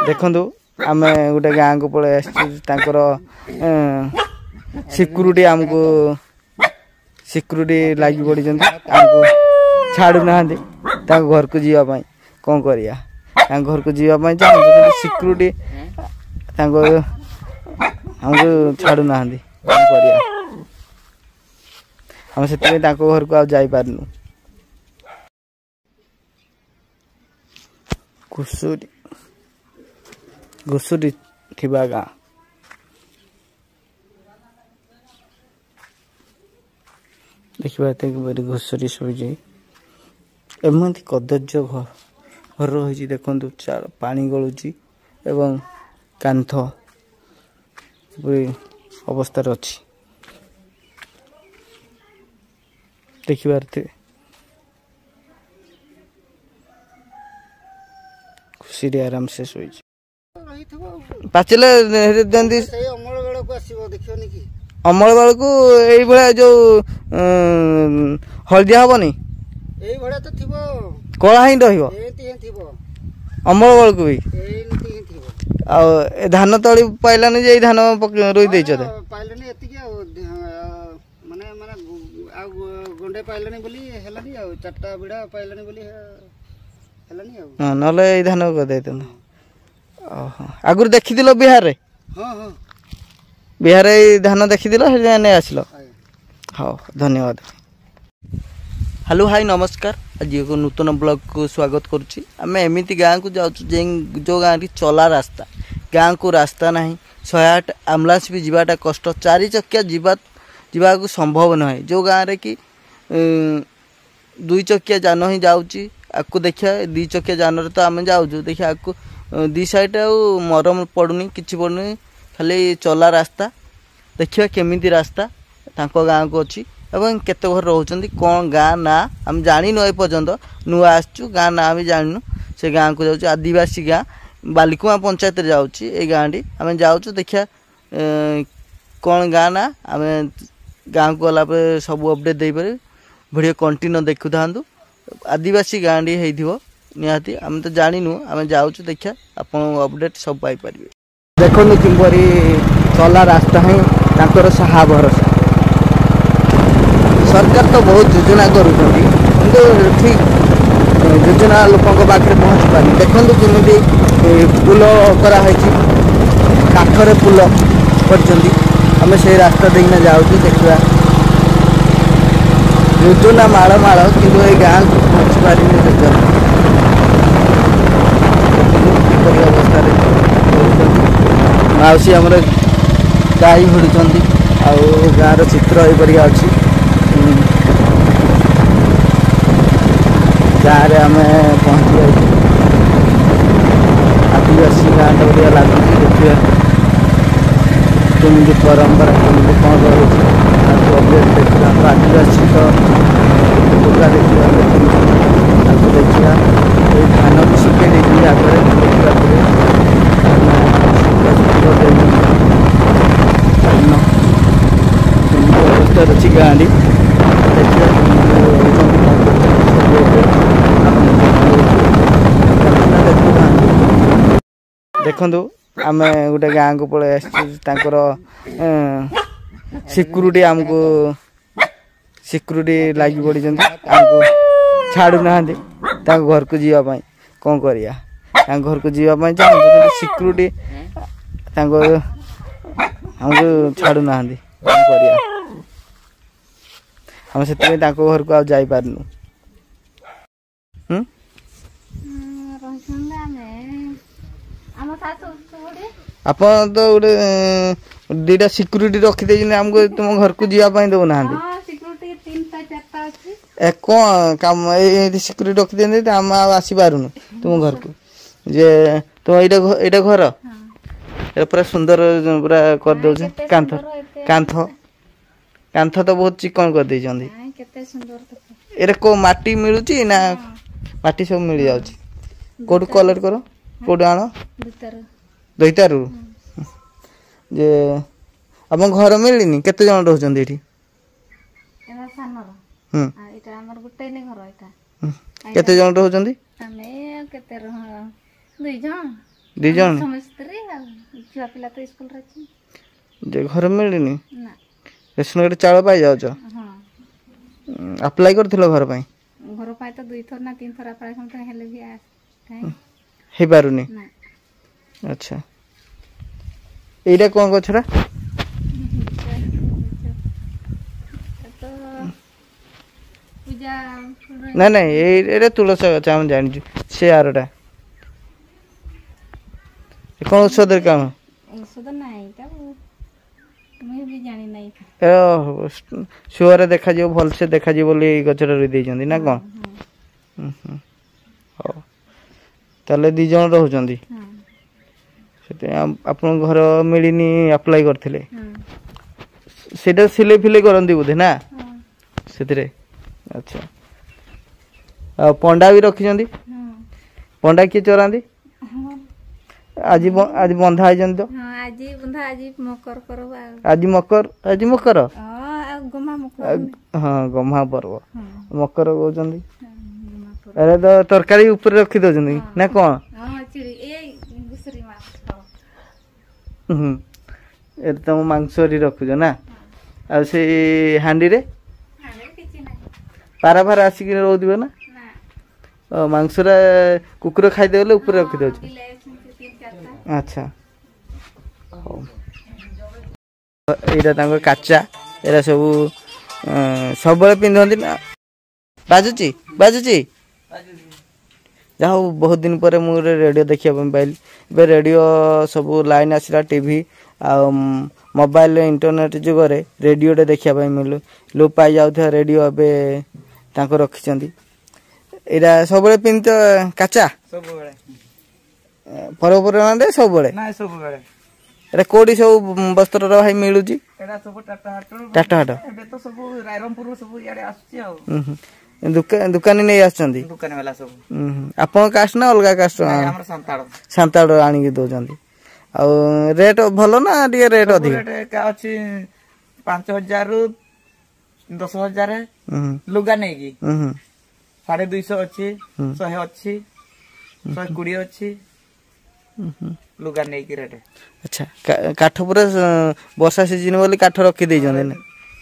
देखु आम गोटे गाँव को पलि आसर सिक्यूरीटी आमको सिक्यूरीटी लगी पड़ी छाड़ू ना घर को जीवाई कौन करिया घर को जीवाई चाहूँ सिक्यूरीटी हमको छाड़ू ना कौन करिया हम से घर को आई पारनु घुसुरी घुसुरी थिबा गाँ देखिए घुसुरी शोजी एमती कदर्य घर रही देखु पानी गलुची एवं कांथ अवस्था अच्छी देखिए खुशी आराम से शोई पाचिले अमल बेल को ये जो हलदिया हेनी कला ही अमल बेल को भी धान तली पाइलानी जे धान रोई दे गंडे पाइलानी बोली हेलानी आ चारटा बिड़ा पाइलानी बोली हेलानी आ हां नले ए धान को दे तन आगुर देखिदिलो बिहार रे हां हां बिहार ए धान देखिदिलो हे ने आसलो हां धन्यवाद हेलो हाय नमस्कार आज एक नूतन ब्लॉग को स्वागत करुच्ची आम एमती गाँव को जाऊँ जो गाँव की चला रास्ता गाँव को रास्ता ना 108 एम्बुलेंस भी जावाटा कष्ट 4 चकिया जीवा को संभव नए जो गाँव रे कि 2 चकिया जान ही जाऊँगी आपको देखिए 2 चकिया जान तो आम जाऊँ देखिए आपको 2 साइड मरम पड़ुनी कि पड़ुनी खाली चला रास्ता देखिए केमिति रास्ता गाँव को अच्छी एवं केते घर रोचंती कौन गाँ ना आम जानिनु ए पर्यंत नुआ आसचु गाँ ना भी जानिनु से गाँ को जाऊँ आदिवासी गाँ बालिकुआ पंचायत जाऊँगी ए गाँ टी आम जाऊँ देखिया कौन गाँ ना आम गाँ को गला सब अपडेट दे पारे भिडियो कंटिन्यू देखु था आदिवासी गाँ टी हो निहाती आम तो जानिनु आम जाऊँ देखिया आपन अपडेट सब पाई परिबे देखो किपरि चला रास्ता ही तांकर सहा भरोसा सरकार तो बहुत योजना कर ठीक योजना लोकों पाखे पहुँच पारे देखो जमी पुल कराई काठर पुल कर से रास्ता देखना जाऊँ देखा योजना माड़ माड़ कि गाँ को पहुँच पारे योजना अवस्था मौसी आम गाई भिड़ुंट गाँव चित्र यह अच्छी गाँव में आम पहुँची आदिवासी गाँ टा बढ़िया लगुच देखिए केमी परंपरा केमी कौन रही देखा आदिवासी तो दुर्गा देखा देखा ये धान भी सुखे देखिए आगे अवस्था अच्छी गाँ टी देखु आम गोटे गाँव को पलि आसर सिक्यूरीटी आमको सिक्यूरीटी लगी पड़ी छाड़ू ना घर को जीवाई कौन करिया घर को जीवाई चाहूँ सिक्यूरीटी हमको छाड़ू ना कौन करिया हम से घर को आई पारनु आप तो गोटे 2टा सिक्यूरीटी रखीदे आमको तुम घर को जीवाई दौना कौन कम ये सिक्यूरीटी रखीदे आम आसी पारुनु तुम घर को जे तुम यहाँ घर पूरा सुंदर पूरा कर दो कांथ कांथ कांथ तो बहुत चिकन कर दे ये को माटी मिलुची ना माटी सब मिल जाउची कोड कलेक्ट करो कोड आनो दैतारू जे अब घर मिलनी केते जन रहउचंदी एठी एना सानर एटा हमर गुटे ने घर एटा केते जन रहउचंदी हमें केते रह 2 जन दी जन छुआ पिला तो स्कूल रे छी जे घर मिलनी ना रेशन कार्ड चाउल पाई जाओ हां अप्लाई करथिलो घर पाई घर पाई तो 2 थर ना 3 थर अप्लाई करते हेले भी आ काई हे पारुनी ना अच्छा एटा कोन गछरा तो पूजा ना ना एटा तुलसी गछ हम जानि से आरटा कौन औषध काम औषध नहीं ता मैं भी जानी नहीं सुअर देखा जो भल से देखा जो बोली गछरा रे दे जंदी ना कोन हो ताले दी जण रहउचंदी हां सेते आपन घर मिलिनी अप्लाई करथिले सेटा सिले फिले करंदी बुधे ना हां सेतरे अच्छा आ पंडा भी रखी जंदी हां पंडा के चरांदी हां आज आज बंधा आइ जंदी तो हां आज बंधा आज मकर करबा आज मकर हां गमा मकर हां गम्हा पर्व हां मकर को जंदी गमा कर अरे तो तरकारी ऊपर रखी दो जंदी ना कोन हां चिड़ी ए गुसरी माछ ए तुम मांसरी रखुज ना आ से हांडी रे हां किछि नहीं पारा फारा आसिक रहउदिबो ना ना मांसरा कुकुर खाइ देले ऊपर रखी दो बिलाइ 3-4 अच्छा एटा तांको काचा एरा सब सब बेले पिंधंती ना बाजुची बाजुची जाओ बहुत दिन पर मु रेडियो देखिया पाइल बे रेडियो सब लाइन आसला टीवी आ मोबाइल इंटरनेट जुगरे रेडियो टे देखिया पाइ मिलु लो पाई जाउथा रेडियो बे तांको रखिचंदी एरा सब बेले पिंत काचा सब बेले परपर ना सब बेले ना सब बेले एरा कोडी सब वस्त्र रो भाई मिलुची एटा सब टाटा हाट एबे तो सब रायरमपुर सब याडे आछी आ दुकानी नहीं आछंदी दुकान वाला सब आपन कास्ट ना अलगा कास्ट हमर संताड़ सांताड़ आनी के दोजंदी आ रेट भलो ना टिके रेट अधिक रेट का अछि 5000 रु 10000 लुगा नै की 250 अछि 100 अछि 120 अछि लुगा नै की रेट अच्छा काठ पूरा वर्षा सीजन बोली काठ रखी दे जंदे ना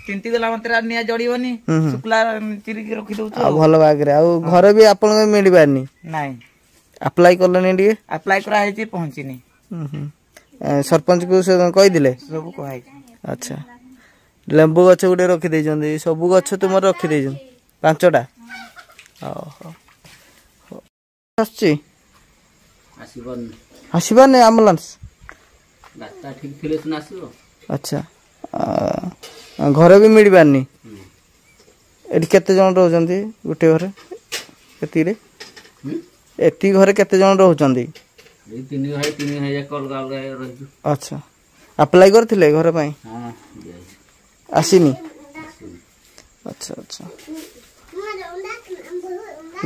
तिंती गला मंत्रा निया जड़ीबनी सुकला चिरी के रखी दउछ आ भलो बागरे आ घर भी आपन के मिली बानी नाही अप्लाई करलनी टिके अप्लाई करा है जी पहुंचीनी सरपंच को से कहि दिले सब कहै अच्छा लेंबू गछ गुटे रखी दे जंदे सब गछ तुम रखी दे जंदे पांचटा ओहो आछि आसीबा ने एम्बुलेंस रास्ता ठीक थिले सुन आसीबो अच्छा घर भी मिल बानी एटी केते जन रहउचंदी गुटे घर केती रे एती घरे केते जन रहउचंदी तीन भाई 3000 कॉल गाल रही अच्छा अप्लाई करथिले घर पई हां आसीनी अच्छा अच्छा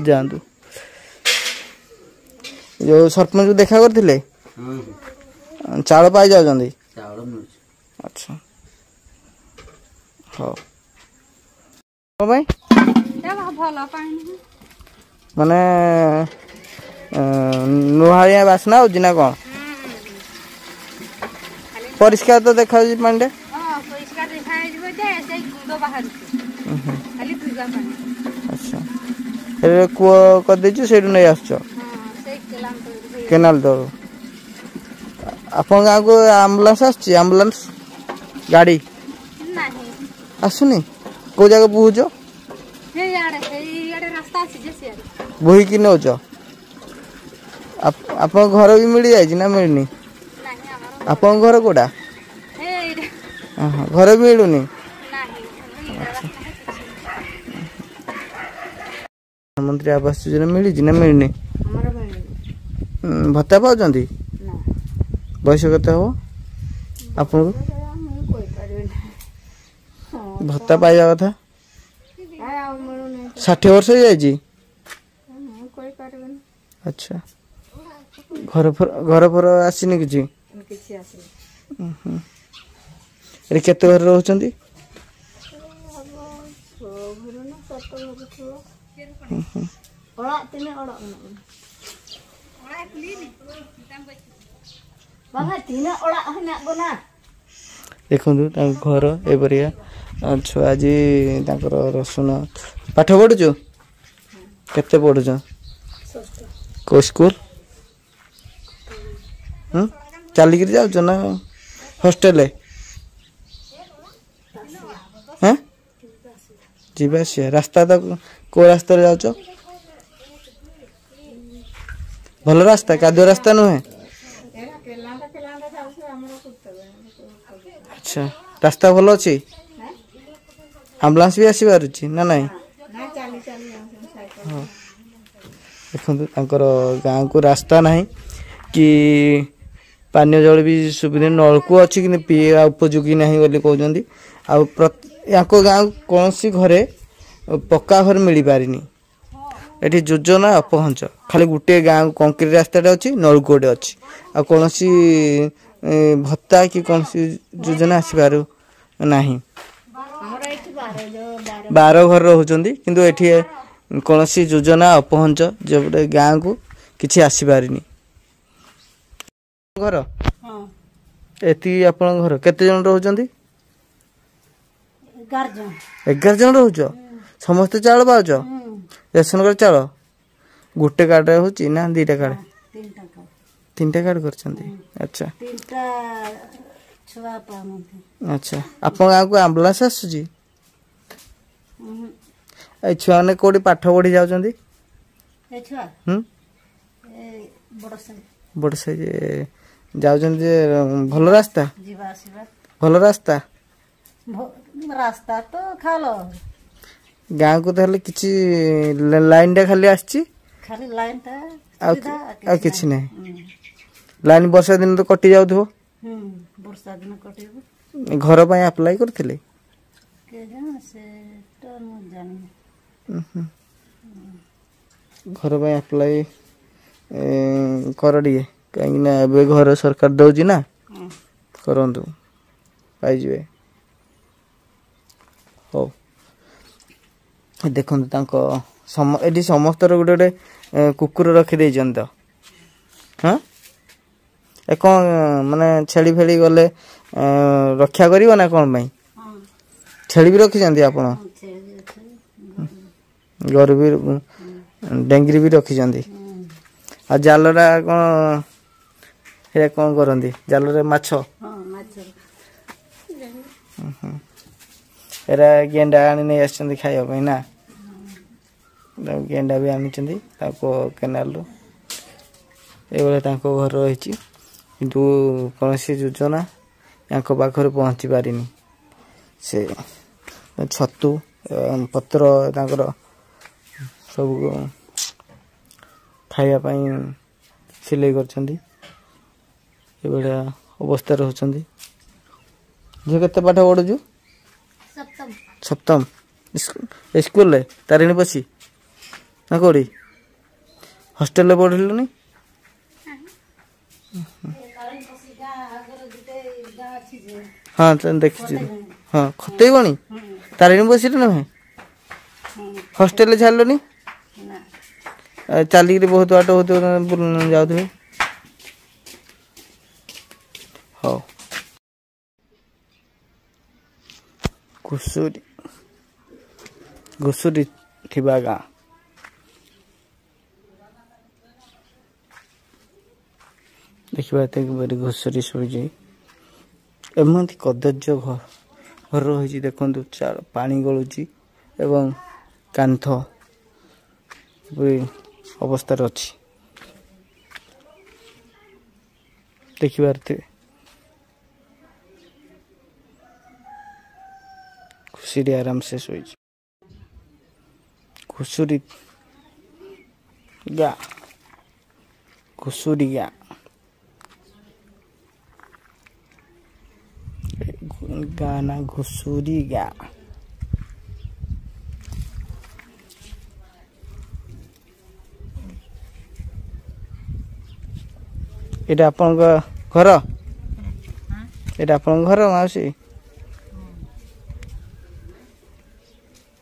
जानदु जो सरपंच को देखा करथिले हां चावल पाई जाउ जंदी चावल मिल अच्छा हो भाई भल पानी माने नुहारिया बासना हो जिना कौन परिष्कार तो देखा पानी हां परिष्कार देखा जे से गुंडो बाहर खाली दुगा पानी अच्छा ए को कर देछु सेडु नै आछो हां से केनाल दो अपन गाँव को एम्बुलेंस आछी एम्बुलेंस गाड़ी नहीं आसुनी को जगह बुझो हे याडे रास्ता अछि जे से बुही कि नोचो अपन घर भी मिल जाय ना मिलनी नहीं हमरो अपन घर कोडा हे हां घर भी मिलुनी नहीं मंत्री आवास योजना मिली जी ना मिलनी हमरो मिल भत्ता पाउचंदी ना बयस कते हो आपन कोई करबे भत्ता पाइबा कथा 60 वर्ष हो जायजी कोई करबे अच्छा घर पर आसीनी किछि किछि आसी रे केते घर रहउचंदी ଦେଖନ୍ତୁ ତାଙ୍କ ଘର ଏପରିକା ଛୁଆ ଆଜି ତାଙ୍କର ରସୁଣ ପାଠ ପଢୁଛୁ କେତେ ପଢୁଛ କୋଉ ସ୍କୁଲ ଚାଲିକିରି ଯାଉଛ ନା ହଷ୍ଟେଲ ଯିବା ଆସିବା ରାସ୍ତା ତ କୋଉ ରାସ୍ତାରେ ଯାଉଛ ଭଲ ରାସ୍ତା କାଦୁଅ ରାସ୍ତା ନୁହେଁ ଆଚ୍ଛା ରାସ୍ତା ଭଲ ଅଛି ଆମ୍ବୁଲାନ୍ସ ବି ଆସିପାରୁଛି ନା ନାଇଁ ହଁ ଦେଖନ୍ତୁ ତାଙ୍କର ଗାଁକୁ ରାସ୍ତା ନାହିଁ କି ପାନୀୟ ଜଳ ବି ସୁବିଧା ନଳକୂଅ ଅଛି କିନ୍ତୁ ପିଇବା ଉପଯୋଗୀ ନାହିଁ ବୋଲି କହୁଛନ୍ତି ଆଉ ୟାଙ୍କ ଗାଁ କୌଣସି ଘରେ ପକ୍କା ଘର ମିଳିପାରିନି ଏଠି ଯୋଜନା ଅପହଞ୍ଚ ଖାଲି ଗୋଟିଏ ଗାଁ କଂକ୍ରିଟ ରାସ୍ତାଟେ ଅଛି ନଳକୂଅଟେ ଅଛି ଆଉ କୌଣସି ଭତ୍ତା କି କୌଣସି ଯୋଜନା ଆସିପାରୁ ନାହିଁ 12 ଘର ରହୁଛନ୍ତି କିନ୍ତୁ ଏଠି କୌଣସି ଯୋଜନା ଅପହଞ୍ଚ ଯେପଟେ ଗାଁକୁ କିଛି ଆସିପାରିନି ଘର ଏତିକି ଆପଣଙ୍କ ଘର କେତେ ଜଣ ରହୁଛନ୍ତି 11 ଜଣ ରହୁଛ ସମସ୍ତେ ଚାଉଳ ପାଉଛ ରେସନ କାର୍ଡ ଚାଉଳ ଗୋଟେ କାର୍ଡ ହଉଛି ନା ଦିଟା କାର୍ଡ ତିନିଟା କାର୍ଡ କରିଛନ୍ତି ଆଚ୍ଛା ଆଚ୍ଛା ଆପଣଙ୍କ ଗାଁକୁ ଆମ୍ବୁଲାନ୍ସ ଆସୁଛି ଏ ଛୁଆମାନେ କୋଉଠି ପାଠ ପଢି ଯାଉଛନ୍ତି ବଡ଼ ସାଇଜ ଯାଉଛନ୍ତି ଯେ ଭଲ ରାସ୍ତା ଭଲ ରାସ୍ତା ରାସ୍ତା ତ ଖାଲ ଗାଁକୁ ତାହେଲେ କିଛି ଲାଇନ ଟା ଖାଲି ଆସିଛି ଖାଲି ଲାଇନ ଟା ଆଉ କିଛି ନାହିଁ ଲାଇନ ବର୍ଷା ଦିନ ତ କଟି ଯାଉଥିବ ବର୍ଷା ଦିନ କଟିବ ଘର ପାଇଁ ଆପ୍ଲାଏ କରିଥିଲେ ଘର ପାଇଁ ଆପ୍ଲାଏ କର ଟିକେ କାହିଁକି ନା ଏବେ ଘର ସରକାର ଦଉଛି ନା କରନ୍ତୁ ପାଇଯିବେ ହଉ ଦେଖନ୍ତୁ ତାଙ୍କ ଏଠି ସମସ୍ତର ଗୋଟେ ଗୋଟେ କୁକୁର ରଖିଦେଇଛନ୍ତି ତ ହଁ ଏ କ'ଣ ମାନେ ଛେଳି ଫେଳି ଗଲେ ରକ୍ଷା କରିବ ନା କ'ଣ ପାଇଁ ଛେଳି ବି ରଖିଛନ୍ତି ଆପଣ ଗୋରୁ ବି ଡେଙ୍ଗିରି ବି ରଖିଛନ୍ତି ଆଉ ଜାଲଟା କ'ଣ ସେଇଟା କ'ଣ କରନ୍ତି ଜାଲରେ ମାଛ ଏରା ଗେଣ୍ଡା ଆଣି ନେଇ ଆସିଛନ୍ତି ଖାଇବା ପାଇଁ ନା ଗେଣ୍ଡା ବି ଆଣିଛନ୍ତି ତାଙ୍କ କେନାଲରୁ ଏଇଭଳିଆ ତାଙ୍କ ଘର ରହିଛି କିନ୍ତୁ କୌଣସି ଯୋଜନା ୟାଙ୍କ ପାଖରେ ପହଞ୍ଚି ପାରିନି ସେ ଛତୁ ପତ୍ର ତାଙ୍କର ସବୁ ଖାଇବା ପାଇଁ ସିଲେଇ କରିଛନ୍ତି ଏଭଳିଆ ଅବସ୍ଥାରେ ରହୁଛନ୍ତି ଝିଅ କେତେ ପାଠ ପଢୁଛୁ ସପ୍ତମ ସ୍କୁଲରେ ତାରିଣୀ ପଶି ନା କୋଉଠି ହଷ୍ଟେଲରେ ପଢିଲୁନି ହଁ ଦେଖିଛୁ ହଁ ଖତେଇବଣି ତାରିଣୀ ପଶିରେ ନୁହେଁ ହଷ୍ଟେଲରେ ଛାଡ଼ିଲୁନି ଚାଲିକିରି ବହୁତ ବାଟ ହଉଥିବ ଯାଉଥିବେ ହଉ ଘୁଷୁରୀ ଥିବା ଗାଁ ଦେଖିବା ଏତେ ଘୁଷୁରୀ ଶୋଇଛି ଏମିତି କଦର୍ଯ୍ୟ ଘର ରହିଛି ଦେଖନ୍ତୁ ପାଣି ଗଳୁଛି ଏବଂ କାନ୍ଥ ଅବସ୍ଥାରେ ଅଛି ଦେଖିପାରୁଥିବେ ଘୁଷୁରୀ ଆରାମସେ ଶୋଇଛି ଘୁଷୁରୀ ଗାଁ ଗାଁ ନା ଘୁଷୁରୀ ଗାଁ ଏଇଟା ଆପଣଙ୍କ ଘର ଏଇଟା ଆପଣଙ୍କ ଘର ମାଉସୀ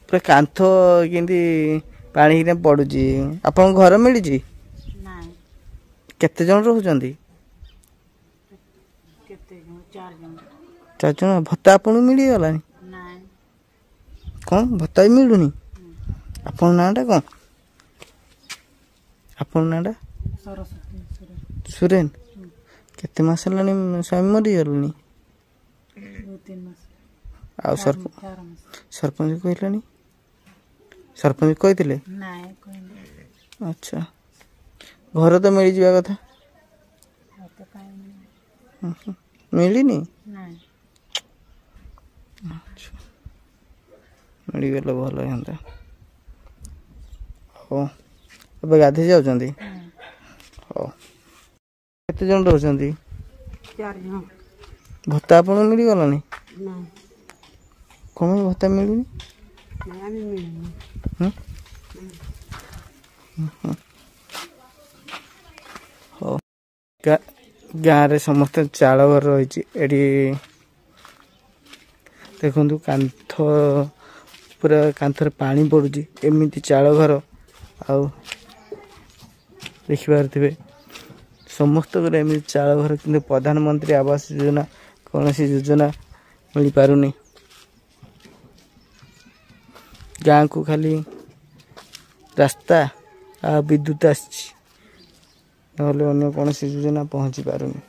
ପୁରା କାନ୍ଥ କେମିତି ପାଣି ପଡୁଛି ଆପଣଙ୍କ ଘର ମିଳିଛି କେତେ ଜଣ ରହୁଛନ୍ତି 4 ଜଣ ଭତ୍ତା ଆପଣଙ୍କୁ ମିଳିଗଲାଣି କ'ଣ ଭତ୍ତା ବି ମିଳୁନି ଆପଣଙ୍କ ନାଁଟା କ'ଣ ଆପଣଙ୍କ ନାଁଟା ସୁରେନ କେତେ ମାସ ହେଲାଣି ସ୍ୱାମୀ ମରିଗଲେଣି ଆଉ ସରପଞ୍ଚ କହିଲେଣି ସରପଞ୍ଚ କହିଥିଲେ ଆଚ୍ଛା ଘର ତ ମିଳିଯିବା କଥା ମିଳିନି ଆଚ୍ଛା ମିଳିଗଲେ ଭଲ ହୁଅନ୍ତା ହଉ ଏବେ ଗାଧେଇ ଯାଉଛନ୍ତି ହଉ କେତେ ଜଣ ରହୁଛନ୍ତି ଭତ୍ତା ଆପଣଙ୍କୁ ମିଳିଗଲାଣି କ'ଣ ଭତ୍ତା ମିଳୁନି ହଉ ଗାଁରେ ସମସ୍ତେ ଚାଳ ଘର ରହିଛି ଏଠି ଦେଖନ୍ତୁ କାନ୍ଥ ପୁରା କାନ୍ଥରେ ପାଣି ପଡ଼ୁଛି ଏମିତି ଚାଳ ଘର ଆଉ ଦେଖିପାରୁଥିବେ ସମସ୍ତଙ୍କର ଏମିତି ଚାଳ ଘର କିନ୍ତୁ ପ୍ରଧାନମନ୍ତ୍ରୀ ଆବାସ ଯୋଜନା କୌଣସି ଯୋଜନା ମିଳିପାରୁନି ଗାଁକୁ ଖାଲି ରାସ୍ତା ଆଉ ବିଦ୍ୟୁତ ଆସିଛି ନହେଲେ ଅନ୍ୟ କୌଣସି ଯୋଜନା ପହଞ୍ଚି ପାରୁନି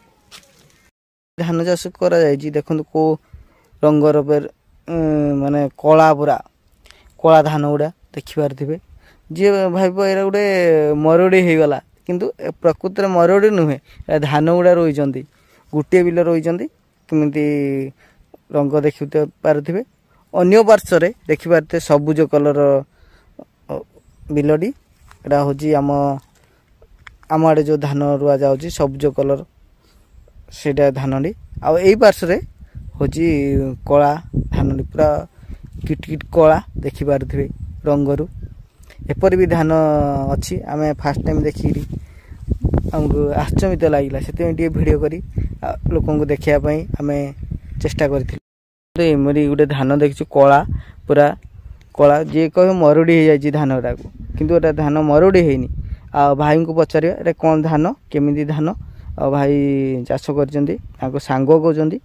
ଧାନ ଚାଷ କରାଯାଇଛି ଦେଖନ୍ତୁ କେଉଁ ରଙ୍ଗର ମାନେ କଳା ପୁରା କଳା ଧାନ ଗୁଡ଼ା ଦେଖିପାରୁଥିବେ ଯିଏ ଭାବିବ ଏଇଟା ଗୋଟେ ମରୁଡ଼ି ହେଇଗଲା କିନ୍ତୁ ପ୍ରକୃତରେ ମରୁଡ଼ି ନୁହେଁ ଏ ଧାନ ଗୁଡ଼ା ରହିଛନ୍ତି ଗୋଟିଏ ବିଲ ରହିଛନ୍ତି କେମିତି ରଙ୍ଗ ଦେଖିପାରୁଥିବେ ଅନ୍ୟ ପାର୍ଶ୍ୱରେ ଦେଖିପାରୁଥିବେ ସବୁଜ କଲର ବିଲଟି ଏଇଟା ହେଉଛି ଆମ ଆଡ଼େ ଯେଉଁ ଧାନ ରୁଆ ଯାଉଛି ସବୁଜ କଲର ସେଇଟା ଧାନଟି ଆଉ ଏଇ ପାର୍ଶ୍ୱରେ ହେଉଛି କଳା ଧାନଟି ପୁରା କିଟକିଟ କଳା ଦେଖିପାରୁଥିବେ ରଙ୍ଗରୁ ଏପରି ବି ଧାନ ଅଛି ଆମେ ଫାଷ୍ଟ ଟାଇମ୍ ଦେଖିକିରି ଆମକୁ ଆଶ୍ଚର୍ଯ୍ୟ ଲାଗିଲା ସେଥିପାଇଁ ଟିକେ ଭିଡ଼ିଓ କରି ଲୋକଙ୍କୁ ଦେଖିବା ପାଇଁ ଆମେ ଚେଷ୍ଟା କରିଥିଲୁ ଏମିତି ଗୋଟେ ଧାନ ଦେଖିଛୁ କଳା ପୁରା କଳା ଯିଏ କହିବ ମରୁଡ଼ି ହେଇଯାଇଛି ଧାନ ଗୁଡ଼ାକୁ କିନ୍ତୁ ଏଇଟା ଧାନ ମରୁଡ଼ି ହେଇନି ଆଉ ଭାଇଙ୍କୁ ପଚାରିବା ଏଇଟା କ'ଣ ଧାନ କେମିତି ଧାନ ଆଉ ଭାଇ ଚାଷ କରିଛନ୍ତି ତାଙ୍କ ସାଙ୍ଗ କହୁଛନ୍ତି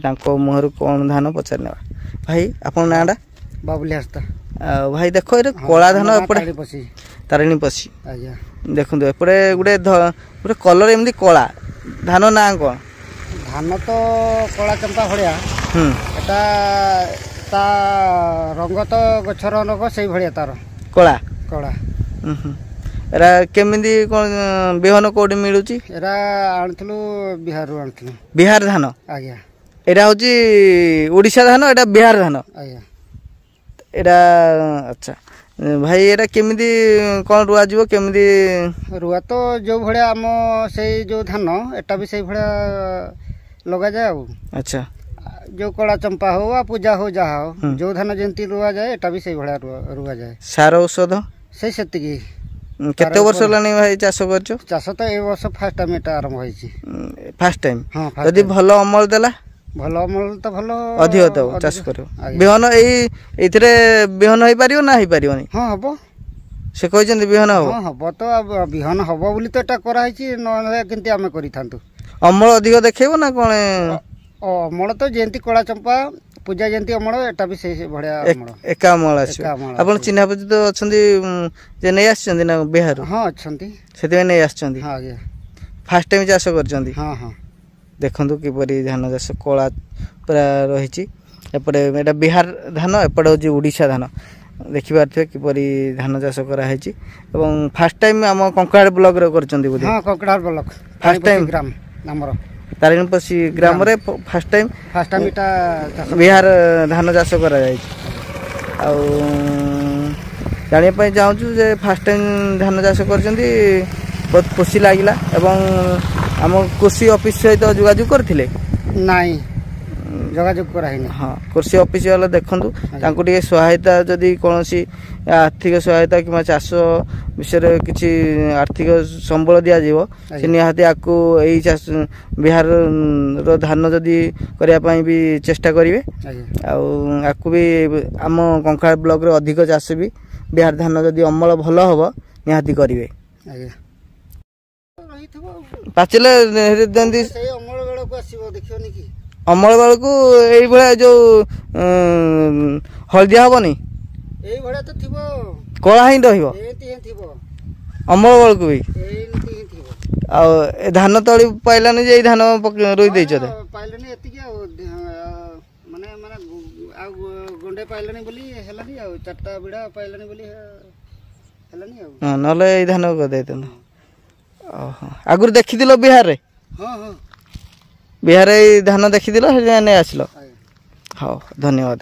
ତାଙ୍କ ମୁହଁରୁ କ'ଣ ଧାନ ପଚାରି ନେବା ଭାଇ ଆପଣଙ୍କ ନାଁଟା ବାବୁଲି ହାସ୍ତା ଆଉ ଭାଇ ଦେଖ ଏଇଟା କଳା ଧାନ ଏପଟେ ତାରିଣୀ ପଶି ଦେଖନ୍ତୁ ଏପଟେ ଗୋଟେ କଲର ଏମିତି କଳା ଧାନ ନାଁ କ'ଣ ଧାନ ତ କଳା ଚମ୍ପା ଭଳିଆ ଏଟା ତା ରଙ୍ଗ ତ ଗଛର ରଙ୍ଗ ସେଇଭଳିଆ ତାର କଳା କଳା ଏରା କେମିତି କ'ଣ ବିହନ କୋଉଠି ମିଳୁଛି ଏରା ଆଣିଥିଲୁ ବିହାରରୁ ଆଣିଥିଲୁ ବିହାର ଧାନ ଆଜ୍ଞା ଏଇଟା ହେଉଛି ଓଡ଼ିଶା ଧାନ ଏଇଟା ବିହାର ଧାନ ଆଜ୍ଞା ଏଇଟା ଆଚ୍ଛା ଭାଇ ଏଇଟା କେମିତି କ'ଣ ରୁଆଯିବ କେମିତି ରୁଆ ତ ଯେଉଁ ଭଳିଆ ଆମ ସେଇ ଯେଉଁ ଧାନ ଏଟା ବି ସେଇଭଳିଆ ଲଗାଯାଏ ଆଉ ଆଚ୍ଛା ଯେଉଁ କଳା ଚମ୍ପା ହଉ ବା ପୂଜା ହଉ ଯାହା ହଉ ଯେଉଁ ଧାନ ଯେମିତି ରୁଆଯାଏ ଏଟା ବି ସେଇଭଳିଆ ରୁଆଯାଏ ସାର ଔଷଧ ସେତିକି କେତେ ବର୍ଷ ହେଲାଣି ଭାଇ ଚାଷ କରିଛ ଚାଷ ତ ଏ ବର୍ଷ ଫାଷ୍ଟ ଟାଇମ୍ ଏଟା ଆରମ୍ଭ ହେଇଛି ଫାଷ୍ଟ ଟାଇମ୍ ହଁ ଯଦି ଭଲ ଅମଳ ଦେଲା ଭଲ ଅମଳ ତ ଭଲ ଅଧିକ ଦେବ ଚାଷ କରିବ ବିହନ ଏଇଥିରେ ବିହନ ହେଇପାରିବ ନା ହେଇପାରିବନି ହଁ ହବ ସେ କହିଛନ୍ତି ବିହନ ହବ ହବ ତ ବିହନ ହବ ବୋଲି ତ ଏଟା କରାହେଇଛି ନହେଲେ କେମିତି ଆମେ କରିଥାନ୍ତୁ ଅମଳ ଅଧିକ ଦେଖେଇବ ନା କ'ଣ ଅମଳ ତ ଯେମିତି କଳା ଚମ୍ପା ପୂଜା ଯେମିତି ଅମଳ ଏଟା ବି ସେଇ ଭଳିଆ ଏକା ଅମଳ ଆସିବ ଆପଣ ଚିହ୍ନା ପରିଚିତ ଅଛନ୍ତି ଯେ ନେଇ ଆସିଛନ୍ତି ନା ବିହାରରୁ ହଁ ଅଛନ୍ତି ସେଥିପାଇଁ ନେଇ ଆସିଛନ୍ତି ଆଜ୍ଞା ଫାଷ୍ଟ ଟାଇମ୍ ଚାଷ କରିଛନ୍ତି ହଁ ହଁ ଦେଖନ୍ତୁ କିପରି ଧାନ ଚାଷ କଳା ପୁରା ରହିଛି ଏପଟେ ଏଇଟା ବିହାର ଧାନ ଏପଟେ ହେଉଛି ଓଡ଼ିଶା ଧାନ ଦେଖିପାରୁଥିବେ କିପରି ଧାନ ଚାଷ କରାହେଇଛି ଏବଂ ଫାଷ୍ଟ ଟାଇମ୍ ଆମ କଙ୍କଡାହାଡ଼ ବ୍ଲକରେ କରିଛନ୍ତି ବୋଧେ ହଁ କଙ୍କଡାହାଡ଼ ବ୍ଲକ ଫାଷ୍ଟ ଟାଇମ୍ ଗ୍ରାମ ଆମର ତାରିଣୀପଶି ଗ୍ରାମରେ ଫାଷ୍ଟ ଟାଇମ୍ ଏଟା ବିହାର ଧାନ ଚାଷ କରାଯାଇଛି ଆଉ ଜାଣିବା ପାଇଁ ଚାହୁଁଛୁ ଯେ ଫାଷ୍ଟ ଟାଇମ୍ ଧାନ ଚାଷ କରିଛନ୍ତି ବହୁତ ଖୁସି ଲାଗିଲା ଏବଂ ଆମ କୃଷି ଅଫିସ ସହିତ ଯୋଗାଯୋଗ କରିଥିଲେ ନାଇଁ ଯୋଗାଯୋଗ କରାହେଇନି ହଁ କୃଷି ଅଫିସ ବାଲା ଦେଖନ୍ତୁ ତାଙ୍କୁ ଟିକେ ସହାୟତା ଯଦି କୌଣସି ଆର୍ଥିକ ସହାୟତା କିମ୍ବା ଚାଷ ବିଷୟରେ କିଛି ଆର୍ଥିକ ସମ୍ବଳ ଦିଆଯିବ ସେ ନିହାତି ଆକୁ ଏଇ ଚାଷ ବିହାରର ଧାନ ଯଦି କରିବା ପାଇଁ ବି ଚେଷ୍ଟା କରିବେ ଆଉ ଆକୁ ବି ଆମ କଙ୍କଡାହାଡ଼ ବ୍ଲକରେ ଅଧିକ ଚାଷ ବି ବିହାର ଧାନ ଯଦି ଅମଳ ଭଲ ହବ ନିହାତି କରିବେ ପାଚିଲେ ଯେମିତି ସେଇ ଅମଳ ବେଳକୁ ଆସିବ ଦେଖିବନି କି ଅମଳ ବେଳକୁ ଏଇଭଳିଆ ଯୋଉ ହଳଦିଆ ହବନି ଏଇଭଳିଆ ତ ଥିବ କଳା ହିଁ ରହିବ ଏମିତି ହିଁ ଥିବ ଅମଳ ବେଳକୁ ବି ଏମିତି ହିଁ ଥିବ ଆଉ ଏ ଧାନ ତଳି ପାଇଲାନି ଯେ ଏଇ ଧାନ ରୋଇ ଦେଇଛ ପାଇଲାନି ଏତିକି ଆଉ ମାନେ ମାନେ ଆଉ ଗଣ୍ଡେ ପାଇଲାନି ବୋଲି ହେଲାନି ଆଉ 4ଟା ବିଡ଼ା ପାଇଲାନି ବୋଲି ହେଲାନି ଆଉ ହଁ ନହେଲେ ଏଇ ଧାନ କରିଦେଇଥାନ୍ତ ଓହୋ ଆଗରୁ ଦେଖିଥିଲ ବିହାରରେ ହଁ ହଁ ବିହାରରେ ଏଇ ଧାନ ଦେଖିଥିଲ ସେଥିପାଇଁ ନେଇ ଆସିଲ ହଉ ଧନ୍ୟବାଦ